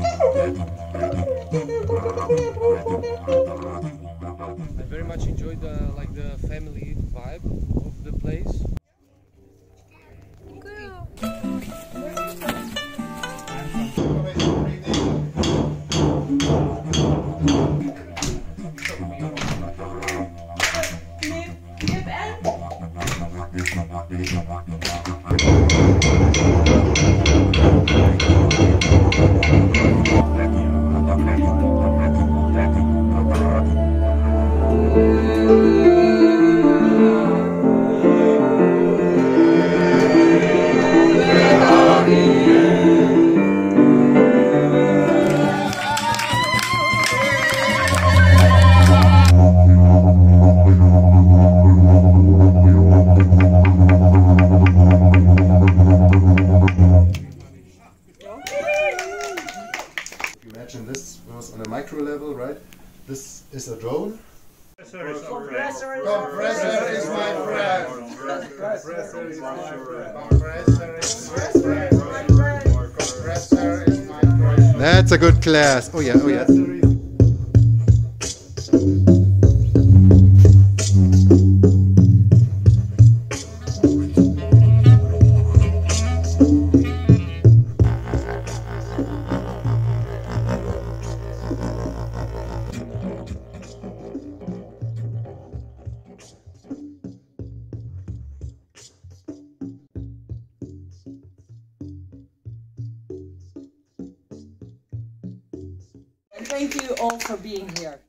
I very much enjoyed the family vibe of the place. Imagine this was on a micro level, right? This is a drone. Compressor is my friend. That's a good class. Oh yeah, oh yeah. Thank you all for being here.